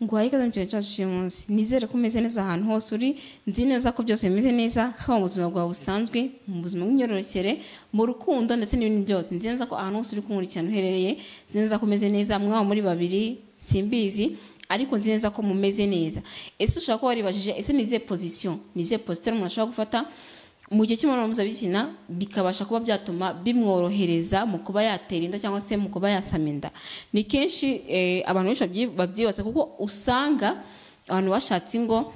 Nguhaye ikaze mu kintu cyacu cy'uyu munsi. Nizere ko umeze neza ahantu hose uri, nzi neza ko byose bimeze neza, haba mu buzima bwawe busanzwe, mu buzima bw'imyororokere, mu rukundo ndetse n'ibindi byose. Nzi neza ko ahantu hose uri kunkurikirana uherereye, nzi neza ko umeze neza, mwaba muri babiri simbizi, ariko nzi neza ko mumeze neza. Ese ushaka ko waribajije, ese ni izihe position, ni izihe posture umuntu ashobora gufata mu gihe cy'imibonano mpuzabitsina bikabasha kuba byatuma bimworohereza mu kuba yatera inda cyangwa se mu kuba yasama inda? Ni kenshi abantu benshi babyibaza, kuko usanga abantu bashatse ingo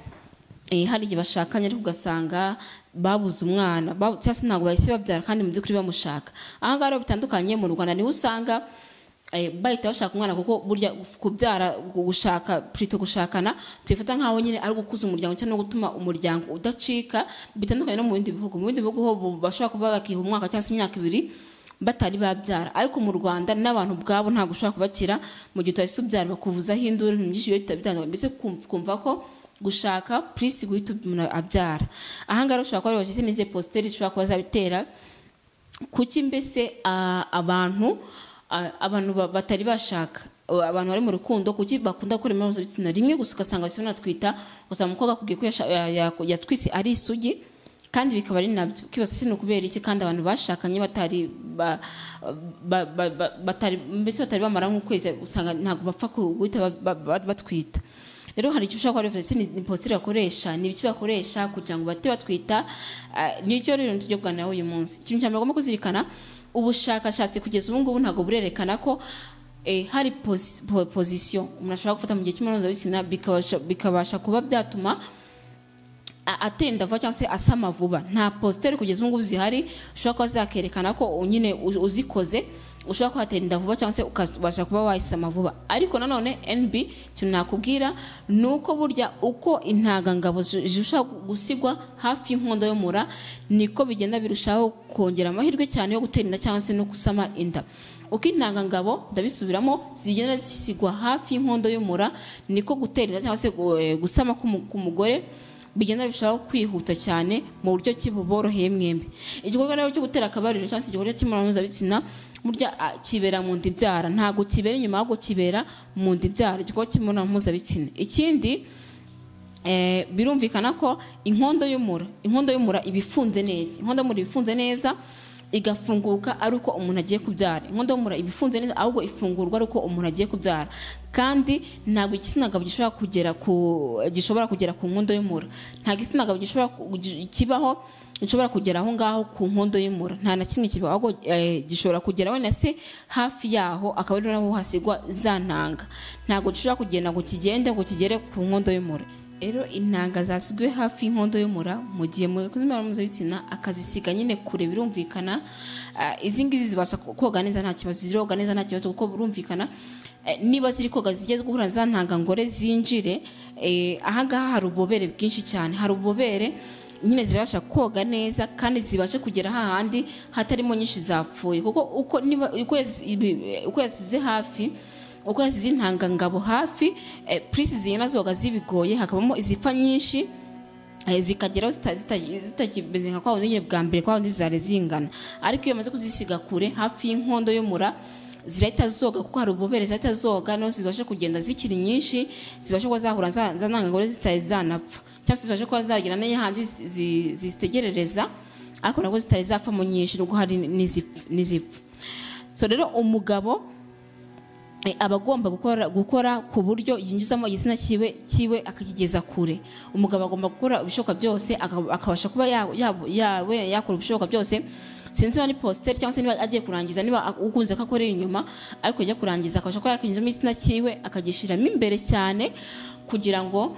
hari igihe bashakanye ariko ugasanga babuze umwana cyangwa se ntabwo bahise babyara kandi mu by'ukuri bamushaka. Aha ngaha rero bitandukanye mu Rwanda niho usanga bahita bashaka umwana, kuko burya kubyara gushakana tubifata nk'aho nyine ari gukuza umuryango cyangwa no gutuma umuryango udacika, bitandukanye no mu bindi bihugu. Mu bindi bihugu ho bashobora kuba bakiha umwaka cyangwa se imyaka 2 batari babyara, ariko mu Rwanda n'abantu bwabo ntabwo ushobora kubakira mu gihe utahise ubyara, bakuvuzaho induru byinshi bitandukanye, mbese kumva ko gushaka plus guhita umuntu abyara. Aha ngaha ushobora kuba wabashyize n'izihe posture ushobora kuba zabitera kuki mbese abantu batari bashaka, abantu bari mu rukundo kuki bakunda gukora imibonano mpuzabitsina rimwe gusa ugasanga bose banatwita, gusa umukobwa akubwiye ko yatwise ari isugi kandi bikaba ari nabyo. Kibaza se no kubera iki kandi abantu bashakanye batari bamara nk'ukwezi usanga ntabwo bapfa guhita batwita. Rero hari icyo ushaka kuba ni posture bakoresha, ni ibiki bakoresha kugira ngo bate batwita. Nicyo rero tujye kuganira uyu munsi. Ikintu cyambere ugomba kuzirikana, ubushakashatsi kugeza ubu ngubu ntabwo burerekana ko hari position umuntu ashobora gufata mu gihe cy'imibonano mpuzabitsina bikabasha kuba byatuma atenda vuba cyangwa se asama vuba. Nta posture kugeza ubu ngubu zihari ushobora kuba zakerekana ko nyine uzikoze ushobora kuhatenda vuba cyangwa se ukabasha kuba wayisama vuba. Ariko nanone NB cyo nakubwira nuko burya uko intangangabo zishobora gusigwa hafi y'inkondo y'umura niko bigenda birushaho kongera amahirwe cyane yo gutera inda cyangwa se no gusama inda. Uko intangangabo ndabisubiramo zigenda zisigwa hafi y'inkondo y'umura niko gutera inda cyangwa se gusama k'umugore bigenda bishaka kwihuta cyane mu buryo kibuboroheye mwembe. Igikorwa rero cyo gutera akabariro cyangwa se igikorwa cy'imibonano mpuzabitsina burya kibera mu nda ibyara, ntago kibera inyuma ahubwo kibera mu nda ibyara, igikorwa cy'imibonano mpuzabitsina. Ikindi birumvikana ko inkondo y'umura iba ifunze neza, inkondo y'umura iba ifunze neza igafunguka ari uko umuntu agiye kubyara. Inkondo y'umura iba ifunze neza ahubwo ifungurwa ari uko umuntu agiye kubyara, kandi ntabwo igitsina gabo gishobora kugera ku nkondo y'umura. Nta gitsina gabo gishobora kugera aho ngaho ku nkondo y'umura, nta na kimwe kibaho, ahubwo gishobora kugera wenda se hafi yaho akaba ari naho hasigwa za ntanga. Ntabwo gishobora kugenda ngo kigere ku nkondo y'umura. Rero intanga zasigwe hafi y'inkondo y'umura mu gihe mu imibonano mpuzabitsina akazisiga nyine kure, birumvikana izi ngizi zibasha koga neza nta kibazo, ziroga neza nta kibazo, kuko birumvikana niba ziri koga zigeze guhura za ntangangore zinjire. Aha ngaha hari ububobere bwinshi cyane, hari ububobere nyine zirabasha koga neza kandi zibashe kugera hahandi hatarimo nyinshi zapfuye, kuko uko yasize hafi, uko yasize intangangabo hafi plus zigenda zoga zibigoye, hakabamo izipfa nyinshi zikageraho zitakimeze nka kwa wundi bwa mbere, kwa wundi zari zingana. Ariko iyo maze kuzisiga kure hafi y'inkondo y'umura zirahita zoga, kuko hari ububobere zirahita zoga no zibashe kugenda zikiri nyinshi, zibashe kuba zahura za ntangangore zitari zanapfa, cyangwa se zibashe kuba zagira n'ahandi zitegerereza, ariko nabwo zitari zapfa mu nyinshi, nubwo hari n'izipfa. So rero umugabo aba agomba gukora ku buryo yinjizamo igitsina kiwe akakigeza kure. Umugabo agomba gukora ibishoboka byose akabasha kuba yakora ibishoboka byose. Sinzi niba ni posture cyangwa se niba agiye kurangiza, niba ukunze ko akorera inyuma, ariko ajya kurangiza akabasha kuba yakinjizamo igitsina kiwe akagishiramo imbere cyane, kugira ngo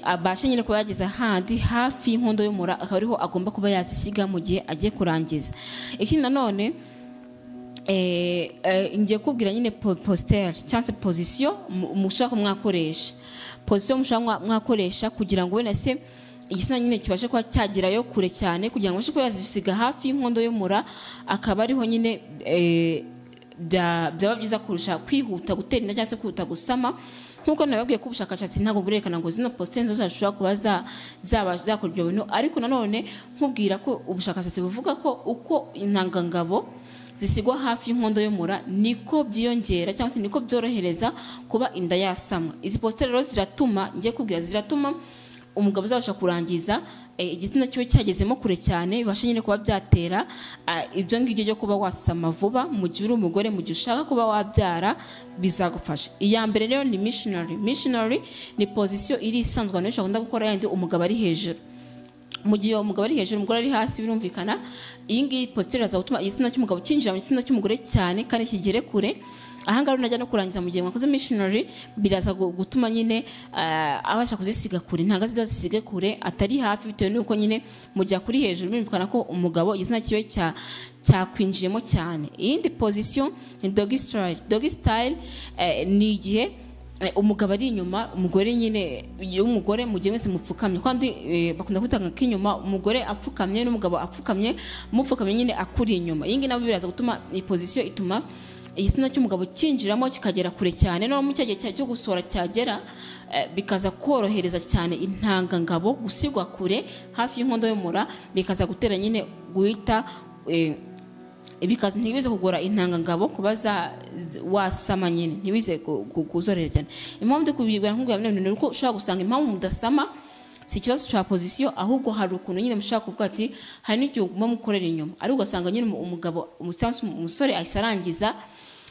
abashe nyine kuba yageza handi hafi y'inkondo y'umura, akaba ariho agomba kuba yazisiga mu gihe agiye kurangiza. Ikindi nanone ngiye kubwira nyine posture cyangwa se position mushaka mwakoresha, position mushaka mwakoresha kugira ngo wenda se igitsina nyine kibashe kuba cyagerayo kure cyane, kugira ngo abashe kuba yazisiga hafi y'inkondo y'umura, akaba ariho nyine byaba byiza kurusha kwihuta gutera inda cyangwa se kwihuta gusama. Nkuko nababwiye ko ubushakashatsi ntabwo burerekana ngo zino posture zose zishobora kuba zakora ibyo bintu, ariko nanone nkubwira ko ubushakashatsi buvuga ko uko intangangabo zisigwa hafi y'inkondo y'umura niko byiyongera cyangwa se niko byorohereza kuba inda yasamwa. Izi positeri rero ziratuma ngiye kubwira ziratuma umugabo azabasha kurangiza igitsina cyiwe cyagezemo kure cyane, bibasha nyine kuba byatera ibyo ngibyo byo kuba wasama vuba mu gihe uri umugore, mu gihe ushaka kuba wabyara bizagufasha. Iya mbere rero ni missionary ni position iri isanzwe abantu bakunda gukora yandi umugabo ari hejuru. Mu gihe umugabo ari hejuru umugore ari hasi birumvikana, iyi ngiyi positeri azatuma igitsina cy'umugabo cyinjira mu gitsina cy'umugore cyane kandi kigere kure. Ahangaho najya no kurangiza mu gihe mwakoze missionary biraza gutuma nyine abasha kuzisiga kure, intanga ziba zisige kure atari hafi, bitewe n'uko nyine mu gihe kuri hejuru birumvikana ko umugabo igitsina cyiwe cyakwinjiyemo cyane. Iyindi position ni doggy style ni igihe umugabo ari inyuma, umugore nyine umugore mu gihe mwese mupfukamye, kandi bakunda kwitanga k'inyuma, umugore apfukamye n'umugabo apfukamye, mupfukamye nyine akuri inyuma. Iyi ngiyi nabo biraza gutuma iyi position ituma igitsina cy'umugabo cyinjiramo kikagera kure cyane, no mu gihe cyo gusohora cyagera bikaza korohereza cyane intangangabo gusigwa kure hafi y'inkondo y'umura, bikaza gutera nyine guhita bikaza ntibize kugora intangangabo kuba wasama nyine, ntibize kuzorera cyane. Impamvu ndi kubibwira nkubwira none ni uko ushobora gusanga impamvu mudasama si ikibazo cya position, ahubwo hari ukuntu nyine mushaka kuvuga ati hari n'igihe uguma mukorera inyuma, ari ugasanga nyine umugabo umusore ahise arangiza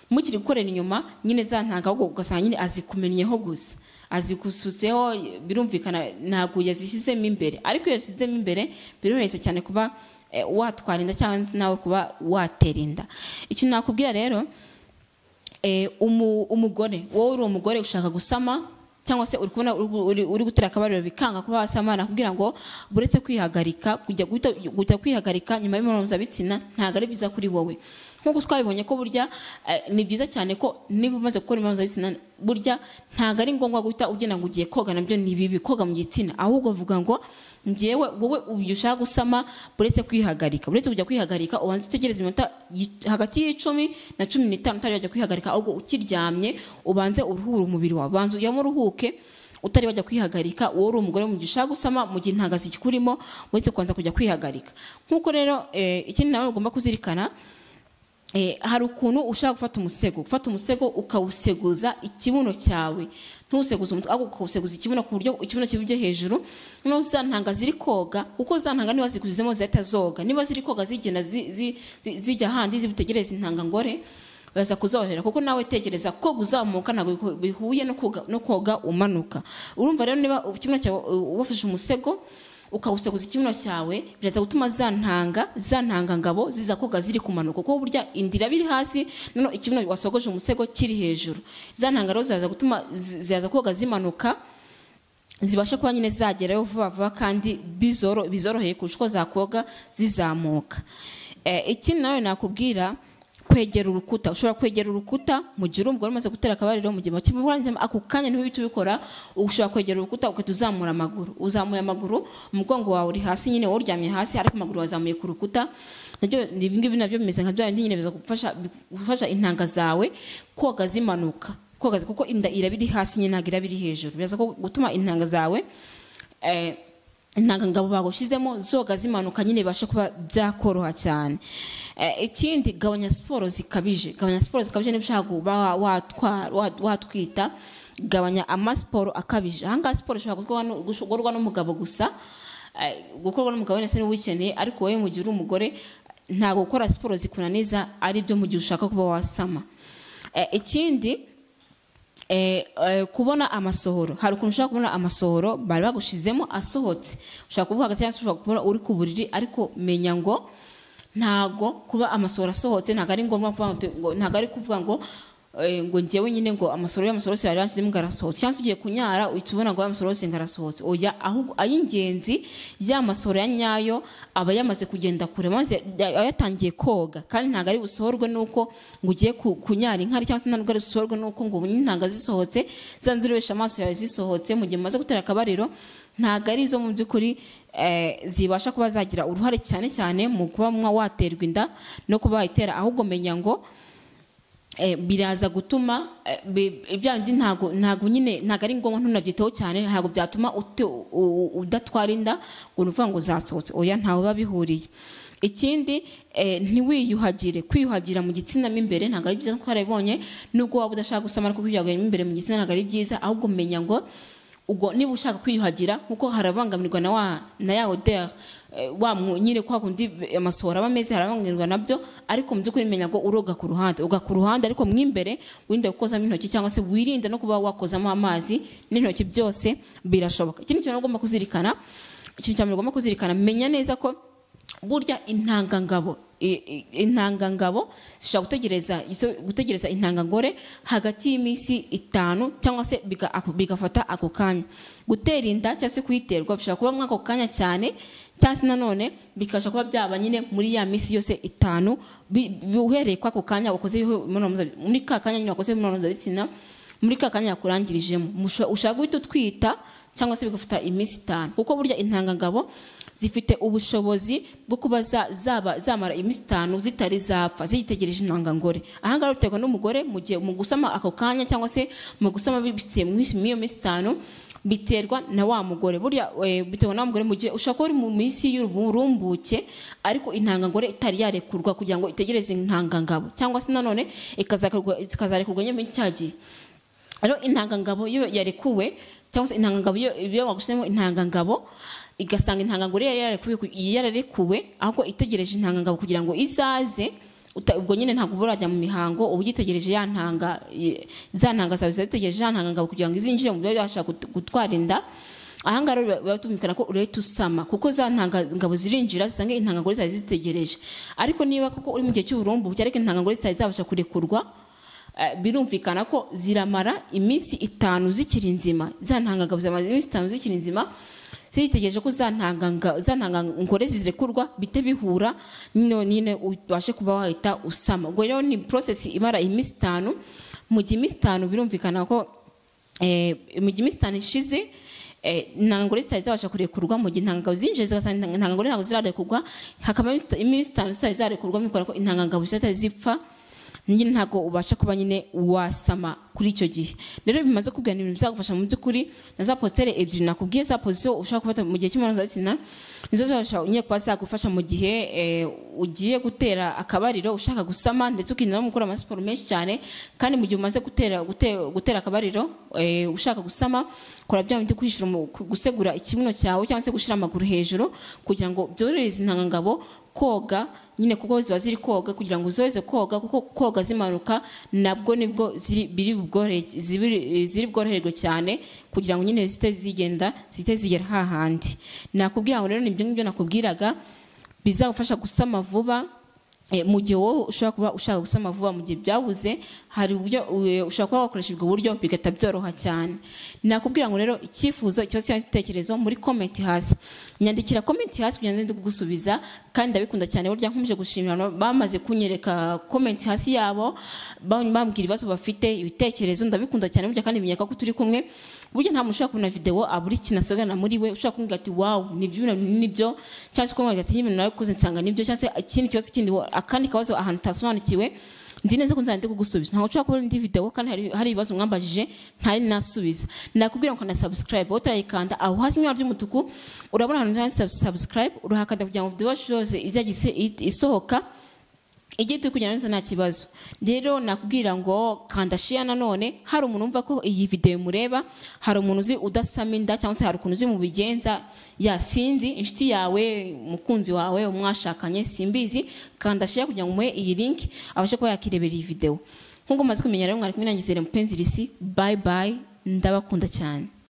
mukiri gukorera inyuma nyine za ntanga, ahubwo ugasanga nyine azikumenyeho gusa, azigusutseho, birumvikana ntabwo yazishyizemo imbere. Ariko iyo yazishyizemo imbere biroroshye cyane kuba watwara inda cyangwa nawe kuba watera inda. Icyo nakubwira rero umugore, wowe uri umugore ushaka gusama cyangwa se uri gutera akabariro bikanga kuba wasama, nakubwira ngo buretse kwihagarika, kujya kwihagarika nyuma y'imibonano mpuzabitsina ntabwo ari byiza kuri wowe. Nk'uko twabibonye ko burya ni byiza cyane ko niba umaze gukora imibonano mpuzabitsina burya ntabwo ari ngombwa guhita ugenda ngo ugiye koga, nabyo ni bibi koga mu gitsina, ahubwo vuga ngo ngewe wowe uyu ushaka gusama buretse kwihagarika, buretse kujya kwihagarika ubanza utegereza iminota hagati y'10 na 15 utari wajya kwihagarika, ahubwo ukiryamye ubanze uruhura umubiri wawe, banza ujyamo uruhuke utari wajya kwihagarika. Wowe uri umugore mu gihe ushaka gusama, mu gihe intanga zikurimo buretse kubanza kujya kwihagarika. Nk'uko rero ikindi nawe ugomba kuzirikana, hari ukuntu ushaka gufata umusego ukawuseguza ikibuno cyawe, ntuseguze umutwe ahubwo ukawuseguza ikibuno ku buryo ikibuno kibije hejuru, no za ntanga ziri koga, kuko za ntanga niba zikuzemo zihita zoga, niba ziri koga zigenda zijya handi zibitegereza intanga ngore baza kuzorohera, kuko nawe tekereza ko uzamuka ntabwo bihuye no koga umanuka. Urumva rero niba ikibuno cyawe wafashe umusego ukawuseguza ikibuno cyawe biraza gutuma za ntanga ngabo ziza koga ziri kumanuka, kuko burya indira biri hasi none ikibuno wasogoje umusego kiri hejuru, za ntanga rero zaza gutuma ziza koga zimanuka, zibasha kuba nyine zagerayo vuba vuba kandi bizoroheye kurusha uko zakoga zizamuka. Ikindi nawe nakubwira, kwegera urukuta. Ushobora kwegera urukuta mu gihe umugore umaze gutera akabariro, mu gihe bakimurangiza ako kanya ntibihita ubikora, ushobora kwegera urukuta ugahita uzamura amaguru, uzamuye amaguru, umugongo wawe uri hasi nyine wowe uryamye hasi ariko amaguru wazamuye ku rukuta. Ibi ngibi nabyo bimeze nka bya bindi nyine biza gufasha intanga zawe koga zimanuka, kuko inda irabiri hasi nyine ntabwo irabiri hejuru, biza gutuma intanga zawe intanga ngabo bagushizemo zoga zimanuka nyine bibasha kuba byakoroha cyane. Ikindi, gabanya siporo zikabije niba ushaka kuba watwita, gabanya amasiporo akabije. Ahangaha siporo ishobora gukorwa n'umugabo gusa, gukorwa n'umugabo wese niba ubikeneye, ariko wowe mu gihe uri umugore ntabwo gukora siporo zikunaniza ari byo mu gihe ushaka kuba wasama. Ikindi, kubona amasohoro. Hari ukuntu ushaka kubona amasohoro bari bagushizemo asohotse, ushaka kuvuga cyangwa ushaka kubona uri ku buriri, ariko menya ngo ntago kuba amasohoro asohotse ntago ari ngombwa ntago ari kuvuga ngo ngewe nyine ngo amasohoro se yari yanshizemo ngarasohotse, cyangwa ugiye kunyara uhita ubona ngo amasohoro se ngarasohotse. Oya, ahubwo ay'ingenzi y'amasohoro ya nyayo aba yamaze kugenda kure, maze yatangiye koga, kandi ntago ari busohorwe nuko ngo ugiye kunyara inkari, cyangwa se ntago ari busohorwe nuko ngo intanga zisohotse zanzurebesha amaso yawe zisohotse. Mu gihe maze gutera akabariro ntago ari zo mu by'ukuri zibasha kuba zagira uruhare cyane cyane mu kuba waterwa inda no kuba wayitera, ahubwo menya ngo biraza gutuma ibyandi ntago nyine ntago ari ngombwa ntunabyiteho cyane, ntago byatuma udatwara inda ngo uvuga ngo zasohotse. Oya, ntawe babihuriye. ikindi ntiwiyuhagire. Kwiyuhagira mu gitsina mo imbere ntabwo ari byiza, kuko harabonye nubwo waba udashaka gusama ariko kwiyuhagira mo imbere mu gitsina ntabwo ari byiza, ahubwo menya ngo ubwo niba ushaka kwiyuhagira nkuko harabangamirwa na ya odeur nyine kwa kundi amasohora aba ameze, harabangamirwa nabyo, ariko mu by'ukuri menya ngo uroga ku ruhande ariko mu imbere wirinde gukozamo intoki cyangwa se wirinde no kuba wakozamo amazi n'intoki, byose birashoboka. Ikindi kintu ugomba kuzirikana, ikintu cya mbere ugomba kuzirikana, menya neza ko burya intangangabo zishobora gutegereza intangangore hagati y'iminsi 5 cyangwa se bigafata ako kanya. Gutera inda cyangwa se kuyiterwa bishobora kuba mwako kanya cyane, cyangwa se nanone bikasha kuba byaba nyine muri ya minsi yose 5 uhereye kwa ako kanya wakoze muri ka kanya nyine wakoze imibonano mpuzabitsina, muri ka kanya yakurangirijemo. Ushaka guhita utwita cyangwa se bigafata iminsi 5, kuko burya intangangabo zifite ubushobozi bwo kuba zamara iminsi 5 zitari zapfa zitegereje intangangore. Aha ngaha biterwa n'umugore mu gihe mu gusama ako kanya cyangwa se mu gusama bifite mu iyo minsi 5, biterwa na wa mugore. Burya biterwa na mugore mu gihe ushaka ko uri mu minsi y'urumbuke ariko intangangore itari yarekurwa kugira ngo itegereze intangangabo, cyangwa se nanone ikazarekurwa nyuma y'icyagiye. Rero intangangabo iyo yarekuwe cyangwa se intangangabo iyo wagushyemo intangangabo igasanga intangangore yararekuwe ahubwo itegereje intangangabo kugira ngo izaze, ubwo nyine ntabwo burajya mu mihango, ubu gitegereje ya ntanga za ntanga zawe zitegereje ya ntangangabo kugira ngo izinjire mu byo yashaka gutwara inda. Aha ngaha rero batumvikana ko urahita usama, kuko za ntangangabo zirinjira zisange intangangore zari zitegereje. Ariko niba koko uri mu gihe cy'uburumbuke ariko intangangore zitari zabasha kurekurwa, birumvikana ko ziramara iminsi 5 zikiri nzima. Za ntangangabo zamaze iminsi 5 zikiri nzima, zitegereje ko za ntangangore zirekurwa bite bihura nyine ubashe kuba wahita usama. Ubwo rero ni process imara iminsi 5. Mu gihe iminsi 5 birumvikana ko mu gihe iminsi 5 ishize intangangore zitari zabasha kurekurwa, mu gihe intangangabo zinjiye zigasanga intangangore ntabwo zirarekurwa, hakaba iminsi 5 zitari zarekurwa, bikora ko intangangabo zitari zipfa, nyine ntabwo ubasha kuba nyine wasama kuri icyo gihe. Rero bimaze kubwira ibintu bizagufasha mu by'ukuri, na za postere ebyiri nakubwiye, za position ushaka gufata mu gihe cy'imibonano mpuzabitsina nizo zibasha nyine kuba zagufasha mu gihe ugiye gutera akabariro ushaka gusama, ndetse ukirinda no gukora amasiporo menshi cyane. Kandi mu gihe umaze gutera akabariro ushaka gusama, kora bya bindi gusegura ikibuno cyawe cyangwa se gushyira amaguru hejuru kugira ngo byorohereze intangangabo koga nyine, kuko ziba ziri koga kugira ngo uzoze koga, kuko koga zimanuka nabwo nibwo ziri bworoherwe cyane kugira ngo nyine zite zigera hahandi. Nakubwira ngo rero nibyo ngibyo nakubwiraga bizagufasha gusama vuba. Mu gihe wowe ushobora kuba ushaka gusama vuba mu gihe byabuze, hari uburyo ushobora kuba wakoresha ubwo buryo bigata byoroha cyane. Nakubwira ngo rero icyifuzo cyose cyangwa igitekerezo muri comment hasi, nyandikira comment hasi kugira ngo nze kugusubiza. Kandi ndabikunda cyane burya nkomeje gushimira bamaze kunyereka comment hasi yabo, bambwira ibibazo bafite, ibitekerezo. Ndabikunda cyane burya kandi bimenyeka ko turi kumwe. Burya nta muntu ushaka kubona video aburi kinasogana muri we, ushaka kumbwira ati wow nibyo, cyangwa se kumbwira ati n'ibintu nawe koze nsanga nibyo, cyangwa se ikindi kibazo kindi akandi kabazo ahantu utasobanukiwe, nzi neza ko nzande kugusubiza. Ntabwo ushaka kubona indi video kandi hari ibibazo mwambajije ntari nasubiza. Nakubwira ngo na subscribe utarayikanda aho hasi mu ry'umutuku urabona ahantu handitse subscribe, urahakanda kugira ngo video zose izagise isohoka igihe turi kujyana neza nta kibazo. Rero nakubwira ngo kanda share. Nanone hari umuntu umva ko iyi video mureba, hari umuntu uzi udasama inda cyangwa se hari ukuntu uzi mu bigenza yasinzi inshuti yawe, umukunzi wawe, umwashakanye, simbizi, kanda share kugira ngo umuhe iyi link abashe kuba yakirebera iyi video. Nkuko maze kumenya rero mwari kumwe nanjye Zere Mupenzi Lisi. Bye bye, ndabakunda cyane.